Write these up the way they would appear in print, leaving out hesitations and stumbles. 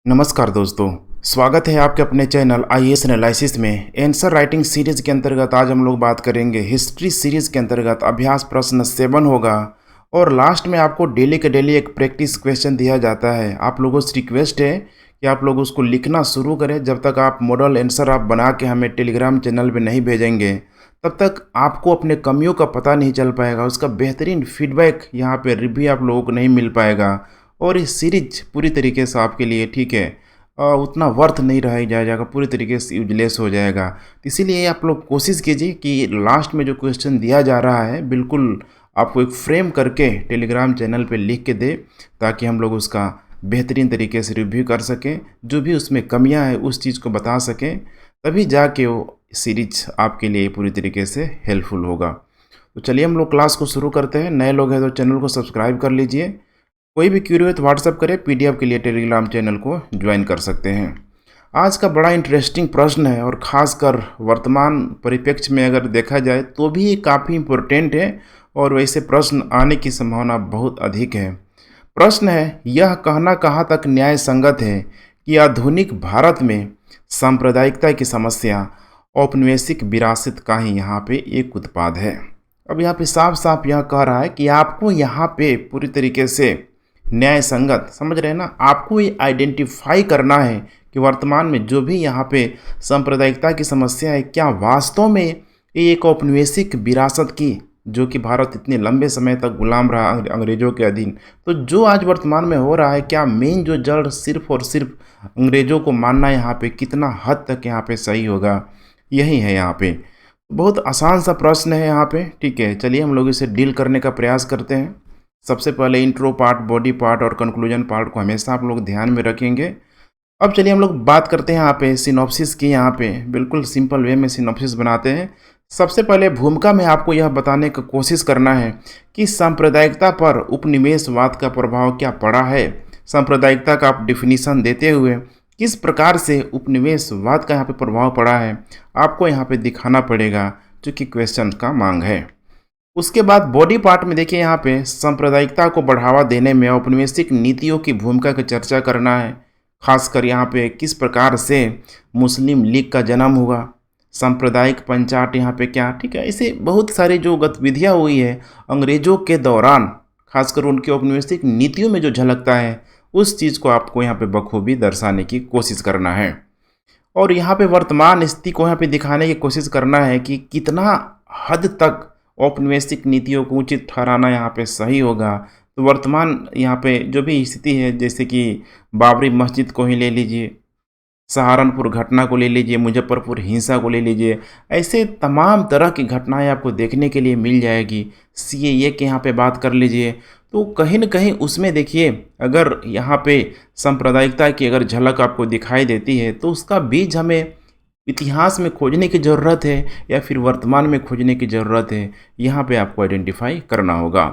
नमस्कार दोस्तों, स्वागत है आपके अपने चैनल आईएएस एनालिसिस में। आंसर राइटिंग सीरीज़ के अंतर्गत आज हम लोग बात करेंगे हिस्ट्री सीरीज़ के अंतर्गत अभ्यास प्रश्न 7 होगा और लास्ट में आपको डेली के डेली एक प्रैक्टिस क्वेश्चन दिया जाता है। आप लोगों से रिक्वेस्ट है कि आप लोग उसको लिखना शुरू करें। जब तक आप मॉडल आंसर आप बना के हमें टेलीग्राम चैनल पे नहीं भेजेंगे तब तक आपको अपने कमियों का पता नहीं चल पाएगा, उसका बेहतरीन फीडबैक यहाँ पे रिव्यू आप लोगों को नहीं मिल पाएगा और ये सीरीज पूरी तरीके से आपके लिए ठीक है उतना वर्थ नहीं रह जाएगा, पूरी तरीके से यूजलेस हो जाएगा। तो इसीलिए आप लोग कोशिश कीजिए कि लास्ट में जो क्वेश्चन दिया जा रहा है बिल्कुल आपको एक फ्रेम करके टेलीग्राम चैनल पे लिख के दे, ताकि हम लोग उसका बेहतरीन तरीके से रिव्यू कर सकें, जो भी उसमें कमियां हैं उस चीज़ को बता सकें, तभी जाके वो सीरीज आपके लिए पूरी तरीके से हेल्पफुल होगा। तो चलिए हम लोग क्लास को शुरू करते हैं। नए लोग हैं तो चैनल को सब्सक्राइब कर लीजिए। कोई भी क्यूरी हो तो व्हाट्सअप करें, पीडीएफ के लिए टेलीग्राम चैनल को ज्वाइन कर सकते हैं। आज का बड़ा इंटरेस्टिंग प्रश्न है और ख़ासकर वर्तमान परिप्रेक्ष्य में अगर देखा जाए तो भी ये काफ़ी इम्पोर्टेंट है और वैसे प्रश्न आने की संभावना बहुत अधिक है। प्रश्न है, यह कहना कहाँ तक न्याय संगत है कि आधुनिक भारत में सांप्रदायिकता की समस्या औपनिवेशिक विरासत का ही यहाँ पे एक उत्पाद है। अब यहाँ पे साफ साफ यह कह रहा है कि आपको यहाँ पे पूरी तरीके से न्याय संगत, समझ रहे हैं ना, आपको ये आइडेंटिफाई करना है कि वर्तमान में जो भी यहाँ पे सांप्रदायिकता की समस्या है, क्या वास्तव में ये एक औपनिवेशिक विरासत की, जो कि भारत इतने लंबे समय तक गुलाम रहा अंग्रेज़ों के अधीन, तो जो आज वर्तमान में हो रहा है, क्या मेन जो जड़ सिर्फ और सिर्फ अंग्रेज़ों को मानना यहाँ पे कितना हद तक यहाँ पे सही होगा, यही है यहाँ पे। बहुत आसान सा प्रश्न है यहाँ पे, ठीक है। चलिए हम लोग इसे डील करने का प्रयास करते हैं। सबसे पहले इंट्रो पार्ट, बॉडी पार्ट और कंक्लूजन पार्ट को हमेशा आप लोग ध्यान में रखेंगे। अब चलिए हम लोग बात करते हैं यहाँ पे सिनॉप्सिस की। यहाँ पे बिल्कुल सिंपल वे में सिनॉप्सिस बनाते हैं। सबसे पहले भूमिका में आपको यह बताने की कोशिश करना है कि सांप्रदायिकता पर उपनिवेशवाद का प्रभाव क्या पड़ा है। सांप्रदायिकता का आप डिफिनीसन देते हुए किस प्रकार से उपनिवेशवाद का यहाँ पे प्रभाव पड़ा है आपको यहाँ पे दिखाना पड़ेगा, जो कि क्वेश्चन का मांग है। उसके बाद बॉडी पार्ट में देखिए यहाँ पे सांप्रदायिकता को बढ़ावा देने में औपनिवेशिक नीतियों की भूमिका की चर्चा करना है। खासकर यहाँ पे किस प्रकार से मुस्लिम लीग का जन्म हुआ, सांप्रदायिक पंचायत यहाँ पे क्या, ठीक है। ऐसे बहुत सारी जो गतिविधियाँ हुई है अंग्रेजों के दौरान, खासकर उनके औपनिवेशिक नीतियों में जो झलकता है उस चीज़ को आपको यहाँ पे बखूबी दर्शाने की कोशिश करना है। और यहाँ पे वर्तमान स्थिति को यहाँ पे दिखाने की कोशिश करना है कि कितना हद तक औपनिवेशिक नीतियों को उचित ठहराना यहाँ पे सही होगा। तो वर्तमान यहाँ पे जो भी स्थिति है, जैसे कि बाबरी मस्जिद को ही ले लीजिए, सहारनपुर घटना को ले लीजिए, मुजफ्फरपुर हिंसा को ले लीजिए, ऐसे तमाम तरह की घटनाएं आपको देखने के लिए मिल जाएगी। सीएए के यहाँ पे बात कर लीजिए, तो कहीं न कहीं उसमें देखिए अगर यहाँ पे सांप्रदायिकता की अगर झलक आपको दिखाई देती है तो उसका बीज हमें इतिहास में खोजने की ज़रूरत है या फिर वर्तमान में खोजने की ज़रूरत है, यहाँ पे आपको आइडेंटिफाई करना होगा।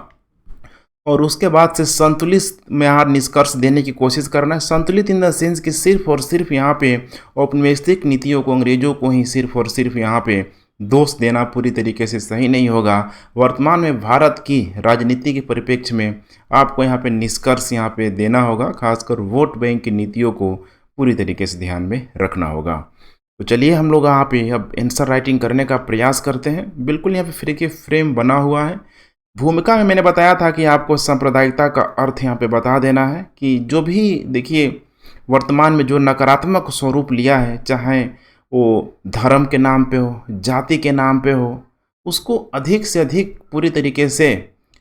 और उसके बाद से संतुलित में यहाँ निष्कर्ष देने की कोशिश करना है। संतुलित इन द सेंस कि सिर्फ और सिर्फ यहाँ पे औपनिवेशिक नीतियों को, अंग्रेजों को ही सिर्फ और सिर्फ यहाँ पे दोष देना पूरी तरीके से सही नहीं होगा। वर्तमान में भारत की राजनीति के परिप्रेक्ष्य में आपको यहाँ पे निष्कर्ष यहाँ पे देना होगा, खासकर वोट बैंक की नीतियों को पूरी तरीके से ध्यान में रखना होगा। तो चलिए हम लोग यहाँ पे अब आंसर राइटिंग करने का प्रयास करते हैं। बिल्कुल यहाँ पे फ्री के फ्रेम बना हुआ है। भूमिका में मैंने बताया था कि आपको सांप्रदायिकता का अर्थ यहाँ पे बता देना है कि जो भी देखिए वर्तमान में जो नकारात्मक स्वरूप लिया है, चाहे वो धर्म के नाम पे हो, जाति के नाम पे हो, उसको अधिक से अधिक पूरी तरीके से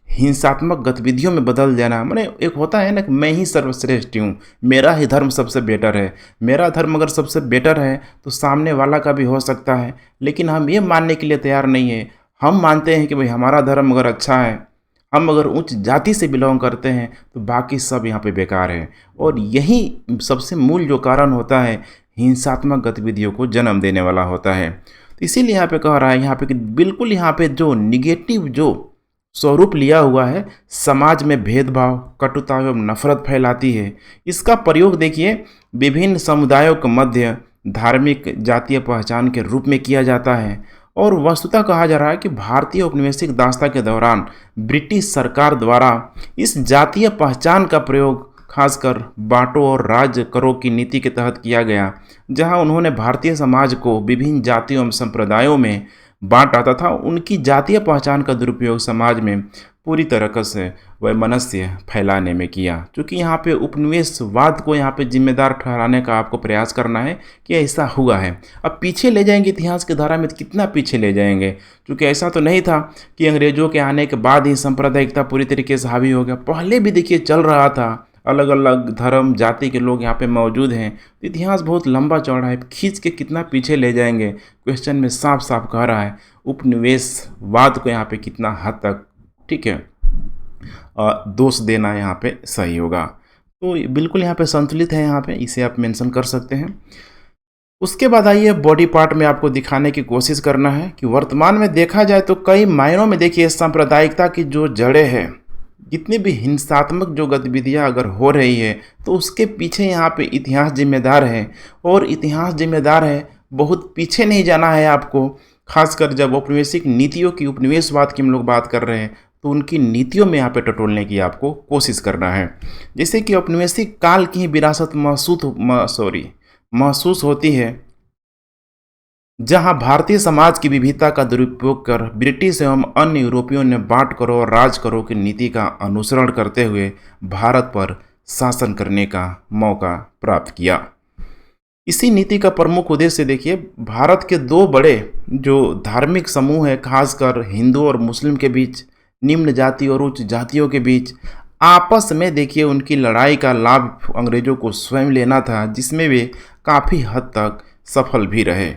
हिंसात्मक गतिविधियों में बदल देना। मैंने एक होता है ना कि मैं ही सर्वश्रेष्ठ हूँ, मेरा ही धर्म सबसे बेटर है, मेरा धर्म अगर सबसे बेटर है तो सामने वाला का भी हो सकता है, लेकिन हम ये मानने के लिए तैयार नहीं है। हम मानते हैं कि भाई हमारा धर्म अगर अच्छा है, हम अगर उच्च जाति से बिलोंग करते हैं तो बाकी सब यहाँ पे बेकार है। और यही सबसे मूल जो कारण होता है हिंसात्मक गतिविधियों को जन्म देने वाला होता है। तो इसीलिए यहाँ पे कह रहा है यहाँ पे कि बिल्कुल यहाँ पे जो निगेटिव जो स्वरूप लिया हुआ है, समाज में भेदभाव, कटुता एवं नफरत फैलाती है। इसका प्रयोग देखिए विभिन्न समुदायों के मध्य धार्मिक जातीय पहचान के रूप में किया जाता है। और वस्तुतः कहा जा रहा है कि भारतीय औपनिवेशिक दासता के दौरान ब्रिटिश सरकार द्वारा इस जातीय पहचान का प्रयोग खासकर बांटो और राज करो की नीति के तहत किया गया, जहां उन्होंने भारतीय समाज को विभिन्न जातियों एवं संप्रदायों में बांटा तथा उनकी जातीय पहचान का दुरुपयोग समाज में पूरी तरह से वैमनस्य फैलाने में किया। क्योंकि यहाँ पे उपनिवेशवाद को यहाँ पे जिम्मेदार ठहराने का आपको प्रयास करना है कि ऐसा हुआ है। अब पीछे ले जाएंगे इतिहास की धारा में, तो कितना पीछे ले जाएंगे, क्योंकि ऐसा तो नहीं था कि अंग्रेजों के आने के बाद ही सांप्रदायिकता पूरी तरीके से हावी हो गया। पहले भी देखिए चल रहा था, अलग अलग धर्म जाति के लोग यहाँ पे मौजूद हैं। तो इतिहास बहुत लंबा चौड़ा है, खींच के कितना पीछे ले जाएंगे। क्वेश्चन में साफ साफ कह रहा है उपनिवेशवाद को यहाँ पे कितना हद तक, ठीक है, दोष देना यहाँ पे सही होगा। तो बिल्कुल यहाँ पे संतुलित है, यहाँ पे इसे आप मेंशन कर सकते हैं। उसके बाद आइए बॉडी पार्ट में आपको दिखाने की कोशिश करना है कि वर्तमान में देखा जाए तो कई मायनों में देखिए सांप्रदायिकता की जो जड़ें हैं, जितनी भी हिंसात्मक जो गतिविधियां अगर हो रही है तो उसके पीछे यहाँ पे इतिहास जिम्मेदार है। और इतिहास जिम्मेदार है, बहुत पीछे नहीं जाना है आपको। खासकर जब औपनिवेशिक नीतियों की, उपनिवेशवाद की हम लोग बात कर रहे हैं, तो उनकी नीतियों में यहाँ पे टटोलने की आपको कोशिश करना है। जैसे कि औपनिवेशिक काल की ही विरासत महसूस होती है, जहां भारतीय समाज की विविधता का दुरुपयोग कर ब्रिटिश एवं अन्य यूरोपियों ने बांट करो और राज करो की नीति का अनुसरण करते हुए भारत पर शासन करने का मौका प्राप्त किया। इसी नीति का प्रमुख उद्देश्य देखिए, भारत के दो बड़े जो धार्मिक समूह है, खासकर हिंदू और मुस्लिम के बीच, निम्न जाति और उच्च जातियों के बीच आपस में देखिए उनकी लड़ाई का लाभ अंग्रेजों को स्वयं लेना था, जिसमें वे काफ़ी हद तक सफल भी रहे।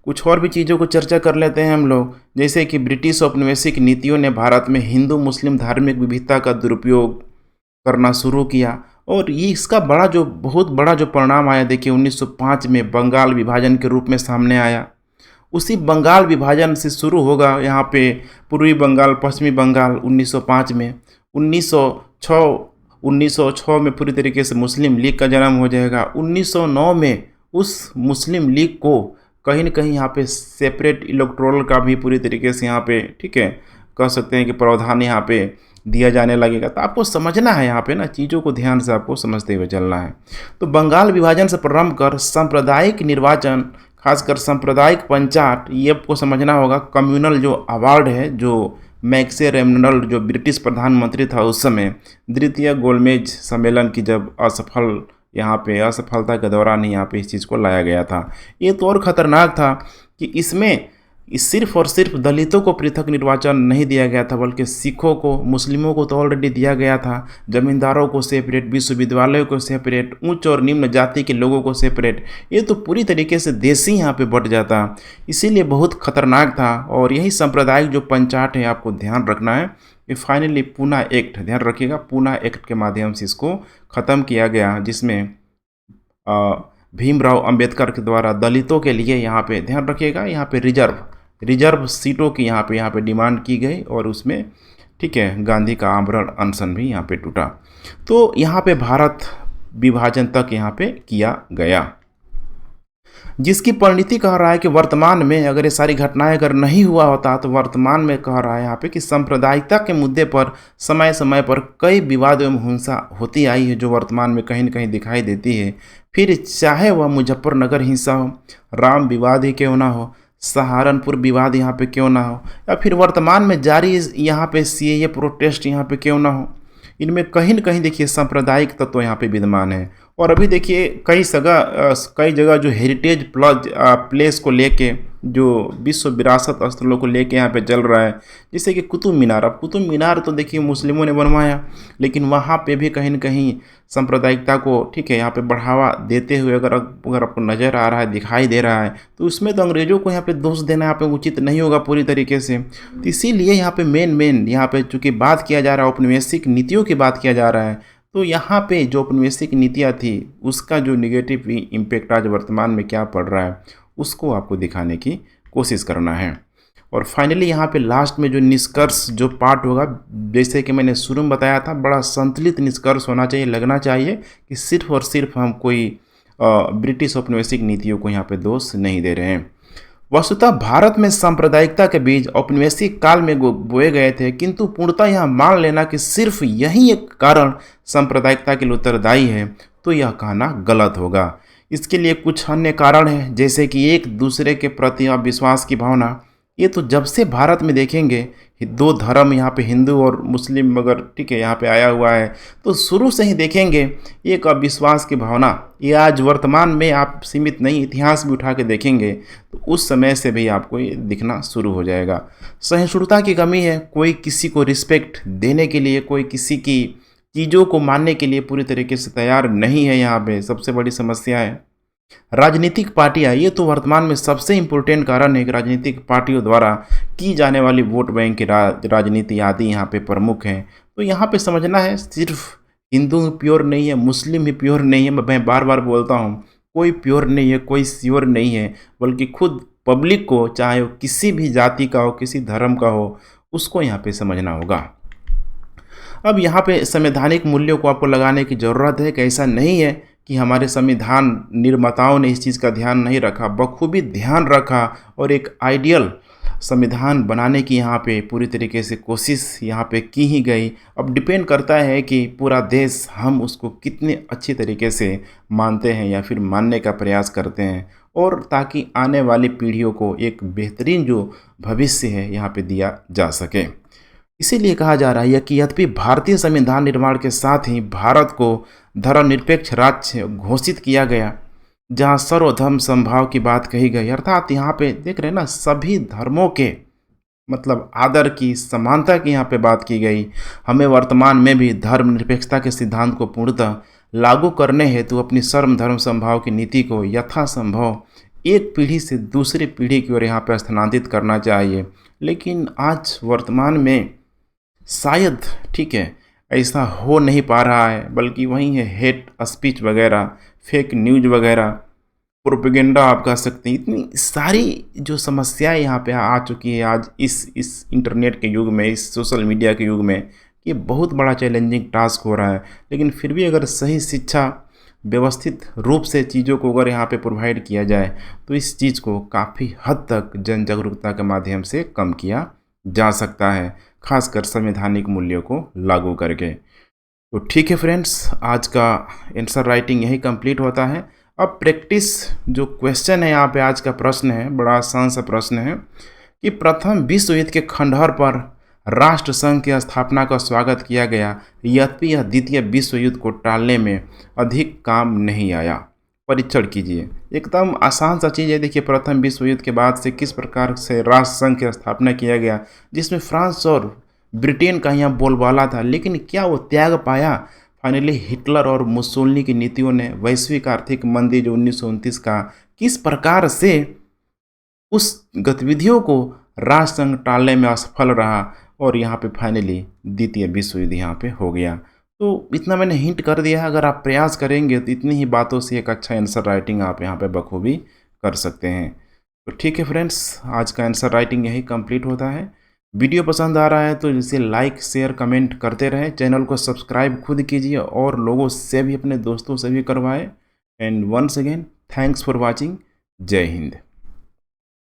कुछ और भी चीज़ों को चर्चा कर लेते हैं हम लोग, जैसे कि ब्रिटिश औपनिवेशिक नीतियों ने भारत में हिंदू मुस्लिम धार्मिक विविधता का दुरुपयोग करना शुरू किया। और ये इसका बहुत बड़ा जो परिणाम आया देखिए 1905 में बंगाल विभाजन के रूप में सामने आया। उसी बंगाल विभाजन से शुरू होगा यहाँ पे पूर्वी बंगाल पश्चिमी बंगाल 1905 में। 1906 में पूरी तरीके से मुस्लिम लीग का जन्म हो जाएगा। 1909 में उस मुस्लिम लीग को कहीं न कहीं यहाँ पे सेपरेट इलेक्टोरल का भी पूरी तरीके से यहाँ पे, ठीक है, कह सकते हैं कि प्रावधान यहाँ पे दिया जाने लगेगा। तो आपको समझना है यहाँ पे ना, चीज़ों को ध्यान से आपको समझते हुए चलना है। तो बंगाल विभाजन से प्रारंभ कर सांप्रदायिक निर्वाचन, खासकर सांप्रदायिक पंचायत, ये आपको समझना होगा। कम्युनल जो अवार्ड है, जो मैक्से रेमनल जो ब्रिटिश प्रधानमंत्री था उस समय, द्वितीय गोलमेज सम्मेलन की जब असफलता के दौरान ही यहाँ पे इस चीज़ को लाया गया था। ये तो और ख़तरनाक था कि इसमें सिर्फ और सिर्फ दलितों को पृथक निर्वाचन नहीं दिया गया था, बल्कि सिखों को, मुस्लिमों को तो ऑलरेडी दिया गया था, जमींदारों को सेपरेट, विश्वविद्यालयों को सेपरेट, उच्च और निम्न जाति के लोगों को सेपरेट। ये तो पूरी तरीके से देश ही यहाँ पे बट जाता, इसीलिए बहुत खतरनाक था। और यही सांप्रदायिक जो पंचायत है आपको ध्यान रखना है। ये फाइनली पूना एक्ट, ध्यान रखिएगा, पूना एक्ट के माध्यम से इसको ख़त्म किया गया, जिसमें भीमराव अंबेडकर के द्वारा दलितों के लिए यहाँ पे, ध्यान रखिएगा, यहाँ पे रिजर्व सीटों की यहाँ पे डिमांड की गई। और उसमें, ठीक है, गांधी का आमरण अनशन भी यहाँ पे टूटा। तो यहाँ पे भारत विभाजन तक यहाँ पे किया गया, जिसकी परिणति कह रहा है कि वर्तमान में अगर ये सारी घटनाएं अगर नहीं हुआ होता, तो वर्तमान में कह रहा है यहाँ पे कि सांप्रदायिकता के मुद्दे पर समय समय पर कई विवाद एवं हिंसा होती आई है, जो वर्तमान में कहीं न कहीं दिखाई देती है। फिर चाहे वह मुजफ्फरनगर हिंसा हो, राम विवाद ही क्यों ना हो, सहारनपुर विवाद यहाँ पे क्यों ना हो, या फिर वर्तमान में जारी यहाँ पे सीएए प्रोटेस्ट यहाँ पे क्यों ना हो, इनमें कहीं न कहीं देखिए सांप्रदायिक तत्व तो यहाँ पे विद्यमान है। और अभी देखिए कई जगह जो हेरिटेज प्लेस को लेके, जो विश्व विरासत स्थलों को लेके यहाँ पे चल रहा है, जैसे कि कुतुब मीनार। अब कुतुब मीनार तो देखिए मुस्लिमों ने बनवाया, लेकिन वहाँ पे भी कहीं न कहीं सांप्रदायिकता को, ठीक है, यहाँ पे बढ़ावा देते हुए अगर आपको नज़र आ रहा है, दिखाई दे रहा है, तो उसमें तो अंग्रेज़ों को यहाँ पे दोष देना यहाँ पे उचित नहीं होगा पूरी तरीके से। तो इसीलिए यहाँ पे मेन यहाँ पे चूँकि बात किया जा रहा है, औपनिवेशिक नीतियों की बात किया जा रहा है, तो यहाँ पे जो औपनिवेशिक नीतियाँ थी उसका जो निगेटिव इम्पेक्ट आज वर्तमान में क्या पड़ रहा है, उसको आपको दिखाने की कोशिश करना है। और फाइनली यहाँ पे लास्ट में जो निष्कर्ष जो पार्ट होगा, जैसे कि मैंने शुरू में बताया था, बड़ा संतुलित निष्कर्ष होना चाहिए, लगना चाहिए कि सिर्फ और सिर्फ हम कोई ब्रिटिश औपनिवेशिक नीतियों को यहाँ पे दोष नहीं दे रहे हैं। वस्तुतः भारत में सांप्रदायिकता के बीज औपनिवेशिक काल में बोए गए थे, किंतु पूर्णतः यह मान लेना कि सिर्फ यही एक कारण सांप्रदायिकता के लिए उत्तरदायी है, तो यह कहना गलत होगा। इसके लिए कुछ अन्य कारण हैं, जैसे कि एक दूसरे के प्रति अविश्वास की भावना। ये तो जब से भारत में देखेंगे, दो धर्म यहाँ पे हिंदू और मुस्लिम अगर ठीक है यहाँ पे आया हुआ है, तो शुरू से ही देखेंगे एक अविश्वास की भावना। ये आज वर्तमान में आप सीमित नहीं, इतिहास भी उठा के देखेंगे तो उस समय से भी आपको ये दिखना शुरू हो जाएगा। सहिष्णुता की कमी है, कोई किसी को रिस्पेक्ट देने के लिए, कोई किसी की चीज़ों को मानने के लिए पूरी तरीके से तैयार नहीं है। यहाँ पे सबसे बड़ी समस्या है राजनीतिक पार्टियां। ये तो वर्तमान में सबसे इम्पोर्टेंट कारण है कि राजनीतिक पार्टियों द्वारा की जाने वाली वोट बैंक की राजनीति आदि यहाँ पे प्रमुख हैं। तो यहाँ पे समझना है सिर्फ हिंदू ही प्योर नहीं है, मुस्लिम ही प्योर नहीं है। मैं बार बार बोलता हूँ, कोई प्योर नहीं है, कोई श्योर नहीं है, बल्कि खुद पब्लिक को, चाहे वो किसी भी जाति का हो, किसी धर्म का हो, उसको यहाँ पे समझना होगा। अब यहाँ पे संवैधानिक मूल्यों को आपको लगाने की ज़रूरत है कि ऐसा नहीं है कि हमारे संविधान निर्माताओं ने इस चीज़ का ध्यान नहीं रखा, बखूबी ध्यान रखा और एक आइडियल संविधान बनाने की यहाँ पे पूरी तरीके से कोशिश यहाँ पे की ही गई। अब डिपेंड करता है कि पूरा देश हम उसको कितने अच्छी तरीके से मानते हैं या फिर मानने का प्रयास करते हैं, और ताकि आने वाली पीढ़ियों को एक बेहतरीन जो भविष्य है यहाँ पे दिया जा सके। इसीलिए कहा जा रहा है कि यद्यपि भारतीय संविधान निर्माण के साथ ही भारत को धर्मनिरपेक्ष राज्य घोषित किया गया, जहां सर्वधर्म समभाव की बात कही गई, अर्थात यहाँ पे देख रहे हैं ना, सभी धर्मों के मतलब आदर की, समानता की यहाँ पे बात की गई। हमें वर्तमान में भी धर्मनिरपेक्षता के सिद्धांत को पूर्णतः लागू करने हेतु अपनी सर्व धर्म समभाव की नीति को यथासंभव एक पीढ़ी से दूसरी पीढ़ी की ओर यहाँ पर स्थानांतरित करना चाहिए। लेकिन आज वर्तमान में शायद ठीक है ऐसा हो नहीं पा रहा है, बल्कि वही है हेट स्पीच वगैरह, फेक न्यूज वगैरह, प्रोपेगेंडा आप कह सकते हैं। इतनी सारी जो समस्याएं यहाँ पे आ चुकी है आज इस इंटरनेट के युग में, इस सोशल मीडिया के युग में, ये बहुत बड़ा चैलेंजिंग टास्क हो रहा है। लेकिन फिर भी अगर सही शिक्षा व्यवस्थित रूप से चीज़ों को अगर यहाँ पे प्रोवाइड किया जाए तो इस चीज़ को काफ़ी हद तक जन जागरूकता के माध्यम से कम किया जा सकता है, खासकर संवैधानिक मूल्यों को लागू करके। तो ठीक है फ्रेंड्स, आज का आंसर राइटिंग यही कंप्लीट होता है। अब प्रैक्टिस जो क्वेश्चन है यहाँ पे, आज का प्रश्न है, बड़ा आसान सा प्रश्न है कि प्रथम विश्व युद्ध के खंडहर पर राष्ट्र संघ की स्थापना का स्वागत किया गया, यद्यपि यह द्वितीय विश्व युद्ध को टालने में अधिक काम नहीं आया। परीक्षण कीजिए। एकदम आसान सा चीज़ है। देखिए, प्रथम विश्व युद्ध के बाद से किस प्रकार से राष्ट्र संघ की स्थापना किया गया, जिसमें फ्रांस और ब्रिटेन का यहाँ बोलबाला था, लेकिन क्या वो त्याग पाया? फाइनली हिटलर और मुसोलिनी की नीतियों ने वैश्विक आर्थिक मंदी जो 1929 का, किस प्रकार से उस गतिविधियों को राष्ट्र संघ टालने में असफल रहा और यहाँ पे फाइनली द्वितीय विश्व युद्ध यहाँ पे हो गया। तो इतना मैंने हिंट कर दिया है, अगर आप प्रयास करेंगे तो इतनी ही बातों से एक अच्छा आंसर राइटिंग आप यहाँ पे बखूबी कर सकते हैं। तो ठीक है फ्रेंड्स, आज का आंसर राइटिंग यही कंप्लीट होता है। वीडियो पसंद आ रहा है तो इसे लाइक शेयर कमेंट करते रहें, चैनल को सब्सक्राइब खुद कीजिए और लोगों से भी, अपने दोस्तों से भी करवाएं। And once again thanks for watching. जय हिंद।